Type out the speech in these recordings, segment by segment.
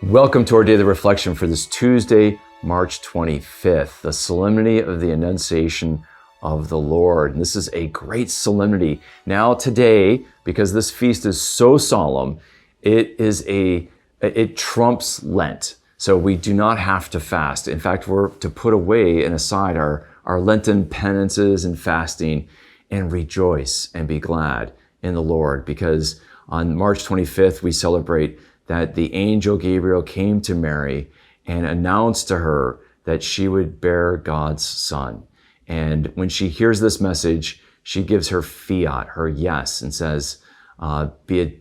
Welcome to our daily reflection for this Tuesday, March 25th, the Solemnity of the Annunciation of the Lord. And this is a great solemnity. Now today, because this feast is so solemn, it trumps Lent. So we do not have to fast. In fact, we're to put away and aside our Lenten penances and fasting and rejoice and be glad in the Lord, because on March 25th, we celebrate that the angel Gabriel came to Mary and announced to her that she would bear God's son. And when she hears this message, she gives her fiat, her yes, and says, I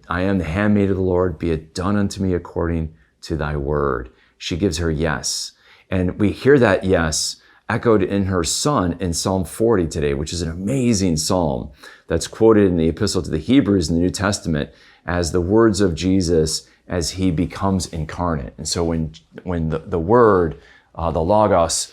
am the handmaid of the Lord, be it done unto me according to thy word. She gives her yes. And we hear that yes echoed in her son in Psalm 40 today, which is an amazing psalm that's quoted in the Epistle to the Hebrews in the New Testament as the words of Jesus as he becomes incarnate. And so when the word, the Logos,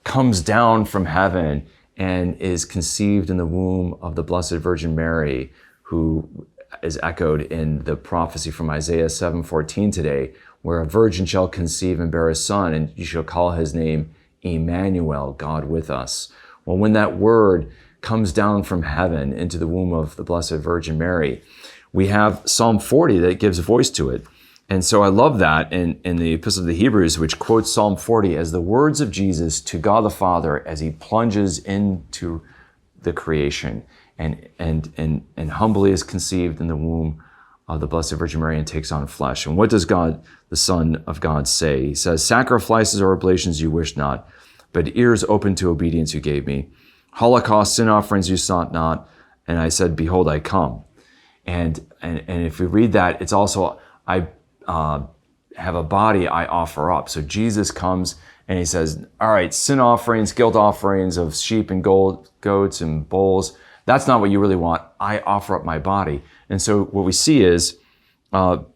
comes down from heaven and is conceived in the womb of the Blessed Virgin Mary, who is echoed in the prophecy from Isaiah 7:14 today, where a virgin shall conceive and bear a son, and you shall call his name Emmanuel, God with us. Well, when that word comes down from heaven into the womb of the Blessed Virgin Mary, we have Psalm 40 that gives voice to it. And so I love that in the Epistle to the Hebrews, which quotes Psalm 40 as the words of Jesus to God the Father as he plunges into the creation and humbly is conceived in the womb of the Blessed Virgin Mary and takes on flesh. And what does God, the Son of God, say? He says, sacrifices or oblations you wish not, but ears open to obedience you gave me. Holocaust, sin offerings you sought not, and I said, behold, I come. And if we read that, it's also, I have a body I offer up. So Jesus comes and he says, all right, sin offerings, guilt offerings of sheep and goats and bulls, that's not what you really want. I offer up my body. And so what we see is,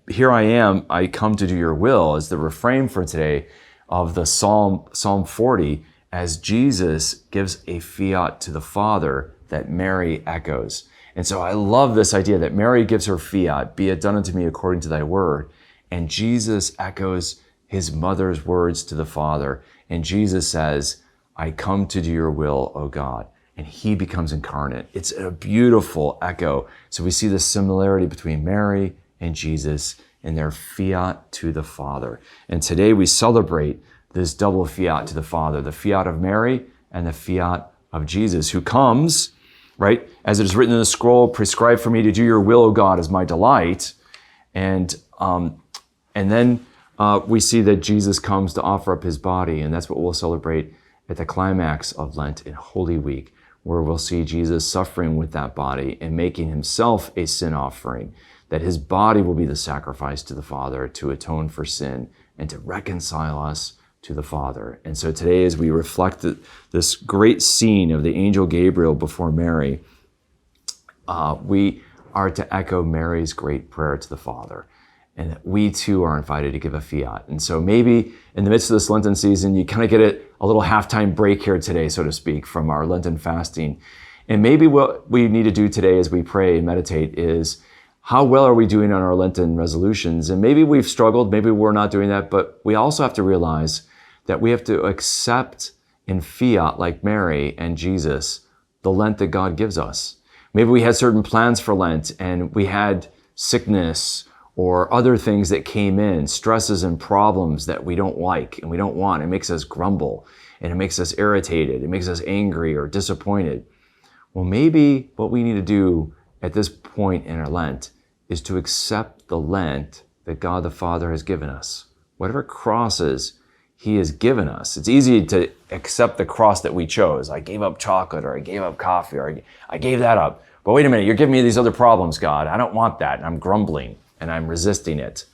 here I am, I come to do your will, is the refrain for today of the Psalm 40, as Jesus gives a fiat to the Father that Mary echoes. And so I love this idea that Mary gives her fiat, be it done unto me according to thy word. And Jesus echoes his mother's words to the Father. And Jesus says, I come to do your will, O God. And he becomes incarnate. It's a beautiful echo. So we see the similarity between Mary and Jesus in their fiat to the Father. And today we celebrate this double fiat to the Father, the fiat of Mary and the fiat of Jesus, who comes, right? As it is written in the scroll, prescribe for me to do your will, O God, is my delight. And then we see that Jesus comes to offer up his body, and that's what we'll celebrate at the climax of Lent in Holy Week, where we'll see Jesus suffering with that body and making himself a sin offering, that his body will be the sacrifice to the Father to atone for sin and to reconcile us to the Father. And so today, as we reflect this great scene of the angel Gabriel before Mary, we are to echo Mary's great prayer to the Father. And we too are invited to give a fiat. And so maybe in the midst of this Lenten season, you kind of get a little halftime break here today, so to speak, from our Lenten fasting. And maybe what we need to do today as we pray and meditate is, how well are we doing on our Lenten resolutions? And maybe we've struggled, maybe we're not doing that, but we also have to realize that we have to accept in fiat, like Mary and Jesus, the Lent that God gives us. Maybe we had certain plans for Lent and we had sickness or other things that came in, stresses and problems that we don't like and we don't want. It makes us grumble and it makes us irritated. It makes us angry or disappointed. Well, maybe what we need to do at this point in our Lent is to accept the Lent that God the Father has given us. Whatever crosses he has given us. It's easy to accept the cross that we chose. I gave up chocolate, or I gave up coffee, or I gave that up. But wait a minute, you're giving me these other problems, God. I don't want that, and I'm grumbling, and I'm resisting it.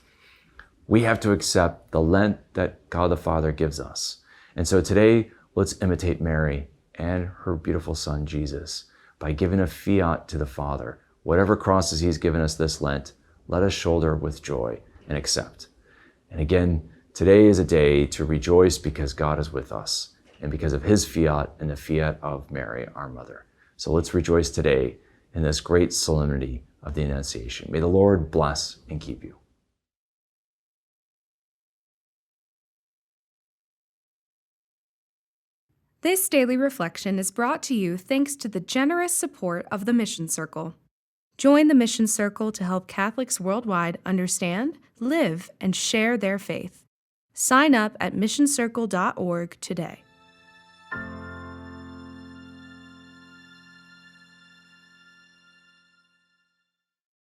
We have to accept the Lent that God the Father gives us. And so today, let's imitate Mary and her beautiful son, Jesus, by giving a fiat to the Father. Whatever crosses he's given us this Lent, let us shoulder with joy and accept. And again, today is a day to rejoice because God is with us and because of his fiat and the fiat of Mary, our mother. So let's rejoice today in this great solemnity of the Annunciation. May the Lord bless and keep you. This daily reflection is brought to you thanks to the generous support of the Mission Circle. Join the Mission Circle to help Catholics worldwide understand, live, and share their faith. Sign up at missioncircle.org today.